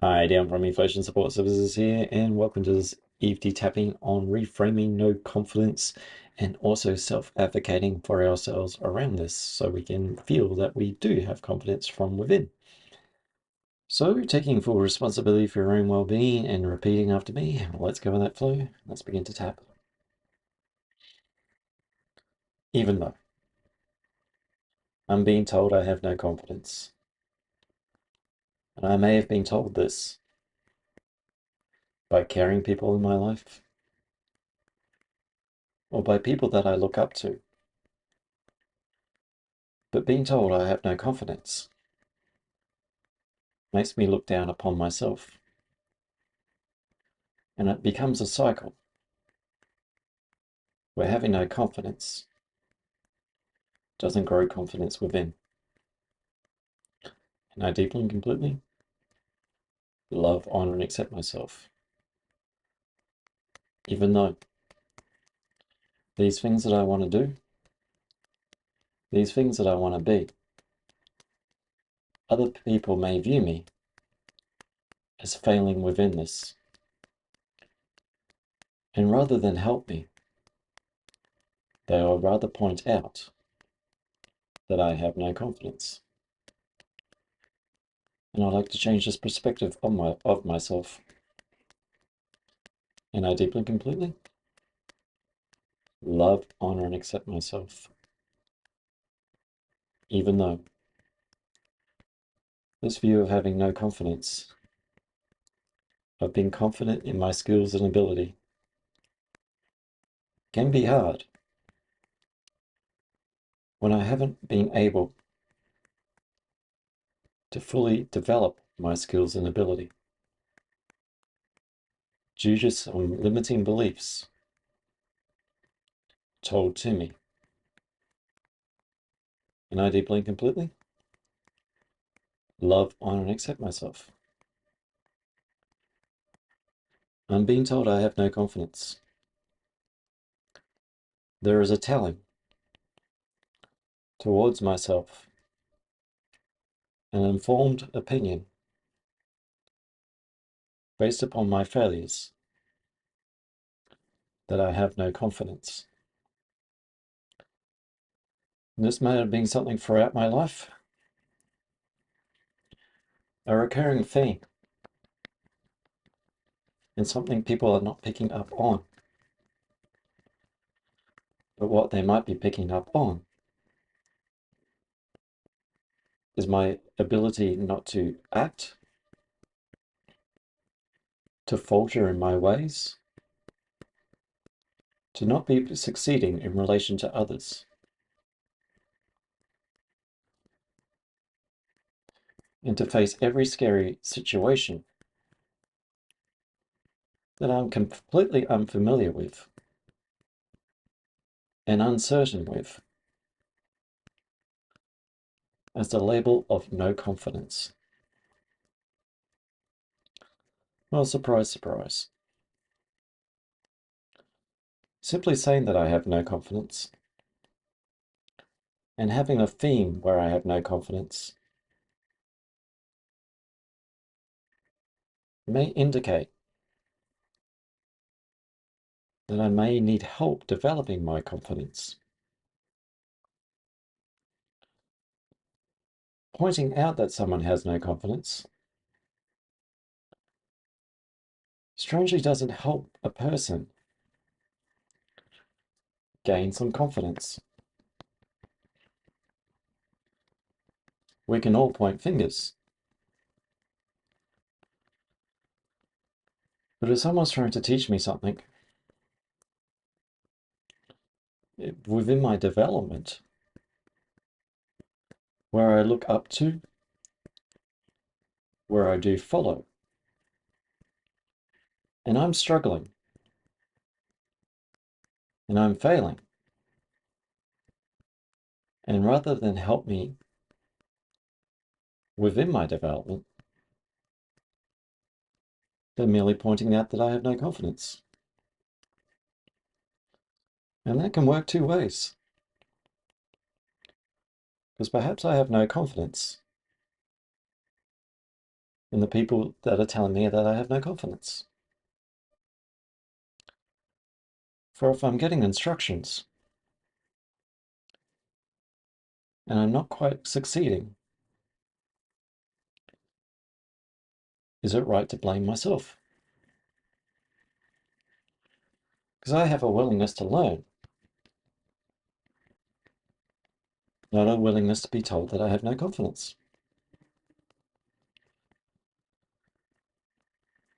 Hi, Dion from Eflowtion Support Services here, and welcome to this EFT tapping on reframing no confidence and also self-advocating for ourselves around this so we can feel that we do have confidence from within. So, taking full responsibility for your own well-being and repeating after me, let's go with that flow. Let's begin to tap. Even though I'm being told I have no confidence, and I may have been told this by caring people in my life or by people that I look up to. But being told I have no confidence makes me look down upon myself. And it becomes a cycle where having no confidence doesn't grow confidence within. And I deeply and completely love, honor, and accept myself. Even though these things that I want to do, these things that I want to be, other people may view me as failing within this. And rather than help me, they will rather point out that I have no confidence. And I like to change this perspective of myself. And I deeply and completely love, honor, and accept myself. Even though this view of having no confidence, of being confident in my skills and ability, can be hard when I haven't been able to fully develop my skills and ability due to some limiting beliefs told to me. And I deeply and completely love, honor, and accept myself. I'm being told I have no confidence. There is a telling towards myself, an informed opinion based upon my failures that I have no confidence. And this may have been something throughout my life, a recurring theme, and something people are not picking up on. But what they might be picking up on is my ability not to act, to falter in my ways, to not be succeeding in relation to others, and to face every scary situation that I'm completely unfamiliar with and uncertain with as the label of no confidence. Well, surprise, surprise. Simply saying that I have no confidence and having a theme where I have no confidence may indicate that I may need help developing my confidence. Pointing out that someone has no confidence strangely doesn't help a person gain some confidence. We can all point fingers. But if someone's trying to teach me something within my development, where I look up to, where I do follow, and I'm struggling, and I'm failing, and rather than help me within my development, they're merely pointing out that I have no confidence. And that can work two ways. Because perhaps I have no confidence than the people that are telling me that I have no confidence. For if I'm getting instructions and I'm not quite succeeding, is it right to blame myself? Because I have a willingness to learn, not a willingness to be told that I have no confidence.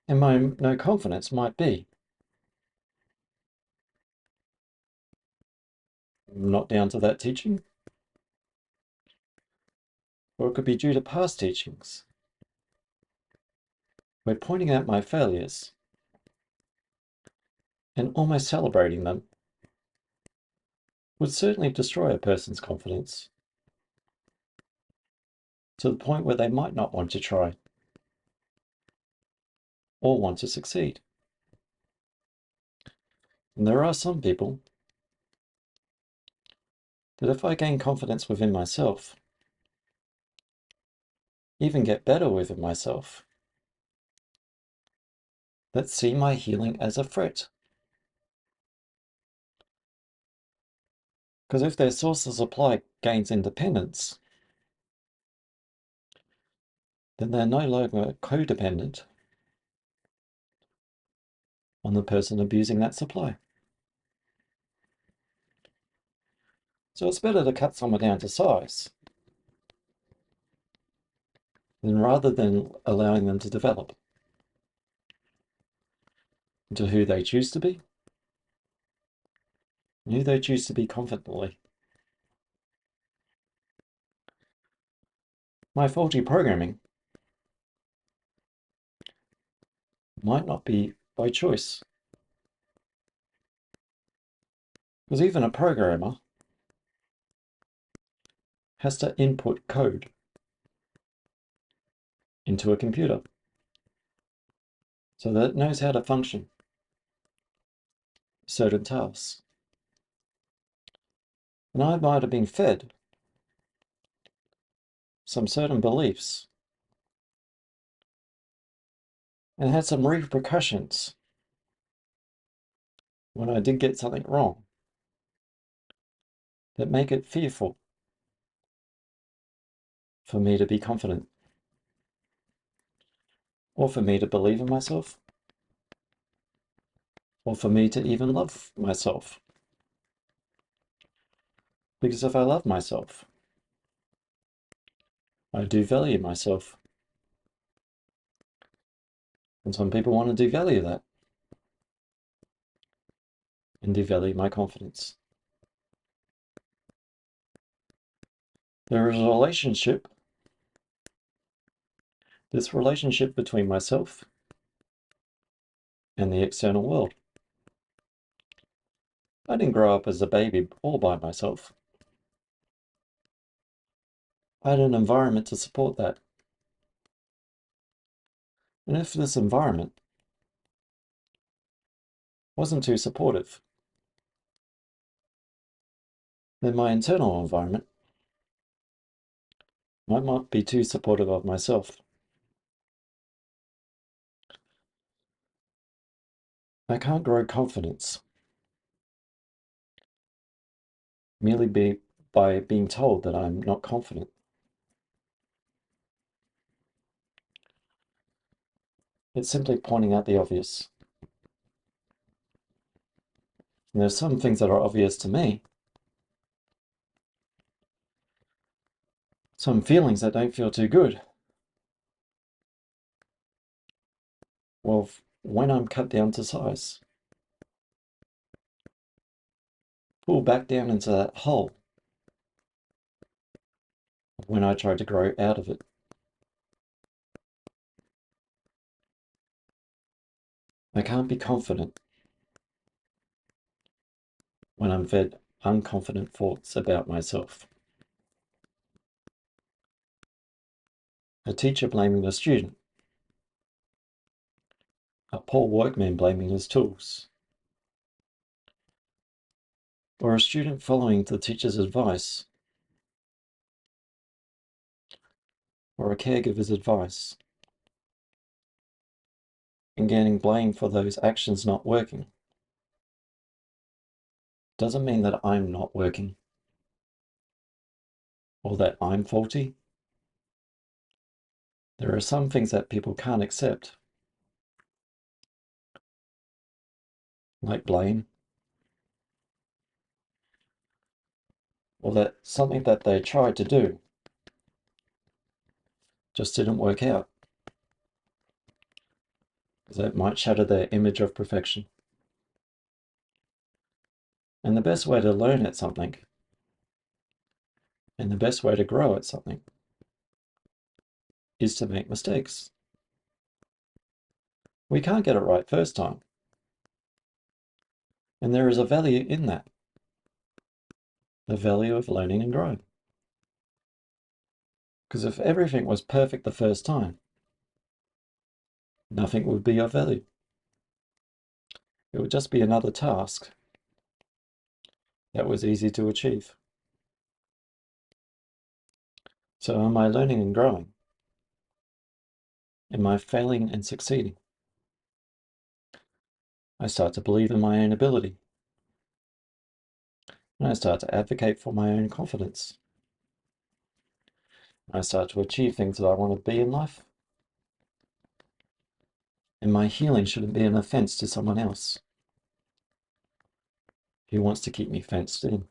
And my no confidence might be not down to that teaching, or it could be due to past teachings, where pointing out my failures and almost celebrating them would certainly destroy a person's confidence to the point where they might not want to try or want to succeed. And there are some people that if I gain confidence within myself, even get better within myself, that see my healing as a threat. Because if their source of supply gains independence, then they're no longer codependent on the person abusing that supply. So it's better to cut someone down to size than rather than allowing them to develop into who they choose to be, and who they choose to be confidently. My faulty programming might not be by choice, because even a programmer has to input code into a computer so that it knows how to function certain tasks. And I might have been fed some certain beliefs and had some repercussions when I did get something wrong that make it fearful for me to be confident, or for me to believe in myself, or for me to even love myself. Because if I love myself, I do value myself. And some people want to devalue that and devalue my confidence. There is a relationship, this relationship between myself and the external world. I didn't grow up as a baby all by myself. I had an environment to support that. And if this environment wasn't too supportive, then my internal environment might not be too supportive of myself. I can't grow confidence merely by being told that I'm not confident. It's simply pointing out the obvious. And there's some things that are obvious to me, some feelings that don't feel too good. Well, when I'm cut down to size, pull back down into that hole when I try to grow out of it. I can't be confident when I'm fed unconfident thoughts about myself. A teacher blaming the student, a poor workman blaming his tools, or a student following the teacher's advice, or a caregiver's advice, and getting blamed for those actions not working doesn't mean that I'm not working or that I'm faulty. There are some things that people can't accept, like blame, or that something that they tried to do just didn't work out, because that might shatter their image of perfection. And the best way to learn at something, and the best way to grow at something, is to make mistakes. We can't get it right first time. And there is a value in that, the value of learning and growing. Because if everything was perfect the first time, nothing would be of value. It would just be another task that was easy to achieve. So am I learning and growing? Am I failing and succeeding? I start to believe in my own ability. And I start to advocate for my own confidence. I start to achieve things that I want to be in life. And my healing shouldn't be an offense to someone else who wants to keep me fenced in.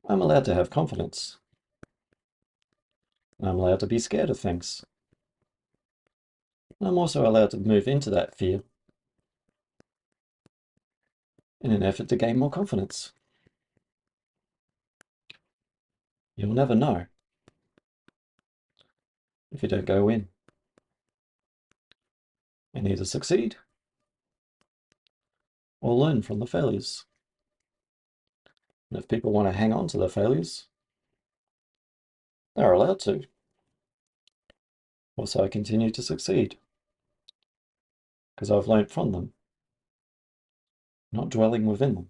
I'm allowed to have confidence. I'm allowed to be scared of things. I'm also allowed to move into that fear in an effort to gain more confidence. You'll never know if you don't go in and either succeed or learn from the failures. And if people want to hang on to the failures, they're allowed to. Also, I continue to succeed because I've learned from them, not dwelling within them,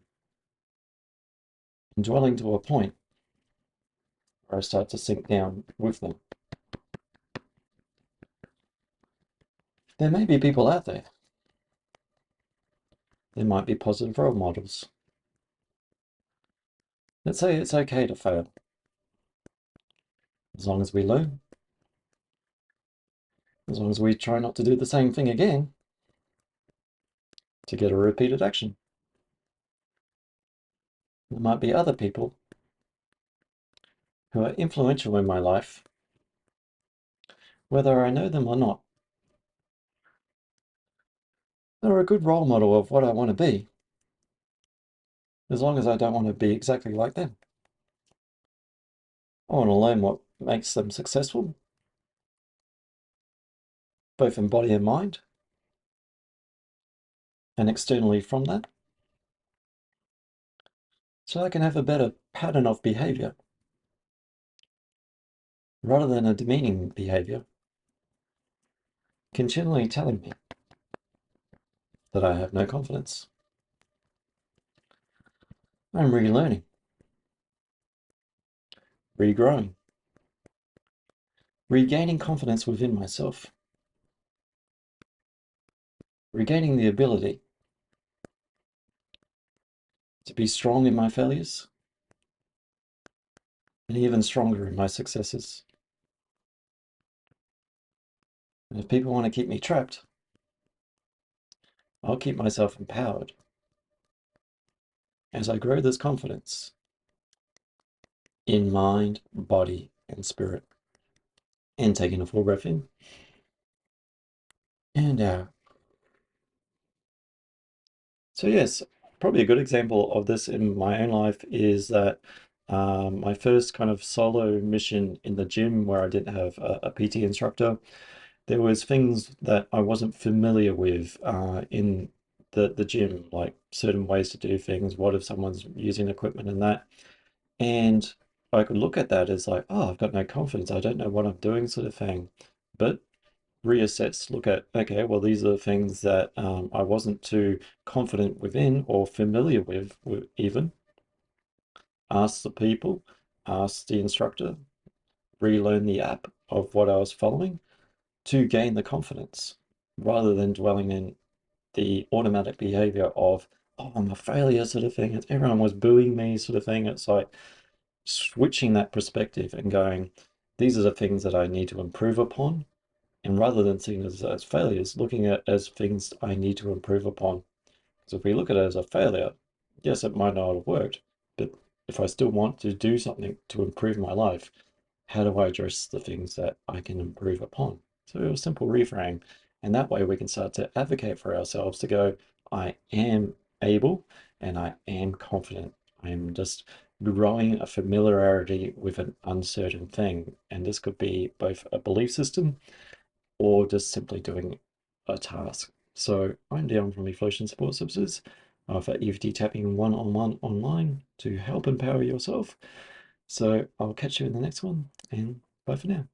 and dwelling to a point where I start to sink down with them. There may be people out there. There might be positive role models that say it's okay to fail, as long as we learn, as long as we try not to do the same thing again to get a repeated action. There might be other people who are influential in my life, whether I know them or not. They're a good role model of what I want to be, as long as I don't want to be exactly like them. I want to learn what makes them successful, both in body and mind, and externally from that, so I can have a better pattern of behavior, rather than a demeaning behavior, continually telling me that I have no confidence. I'm relearning, regrowing, regaining confidence within myself, regaining the ability to be strong in my failures and even stronger in my successes. And if people want to keep me trapped, I'll keep myself empowered as I grow this confidence in mind, body, and spirit. And taking a full breath in and out. So yes, probably a good example of this in my own life is that my first kind of solo mission in the gym, where I didn't have a PT instructor, there was things that I wasn't familiar with in the gym, like certain ways to do things. What if someone's using equipment and that? And I could look at that as like, oh, I've got no confidence. I don't know what I'm doing, sort of thing. But reassess, look at, okay, well, these are the things that I wasn't too confident within or familiar with even. Ask the people, ask the instructor, relearn the app of what I was following, to gain the confidence rather than dwelling in the automatic behavior of, oh, I'm a failure sort of thing. Everyone was booing me sort of thing. It's like switching that perspective and going, these are the things that I need to improve upon. And rather than seeing it as failures, looking at it as things I need to improve upon. So if we look at it as a failure, yes, it might not have worked, but if I still want to do something to improve my life, how do I address the things that I can improve upon? So a simple reframe. And that way we can start to advocate for ourselves to go, I am able and I am confident. I am just growing a familiarity with an uncertain thing. And this could be both a belief system or just simply doing a task. So I'm Dion from Eflowtion Support Services for EFT Tapping one-on-one online to help empower yourself. So I'll catch you in the next one, and bye for now.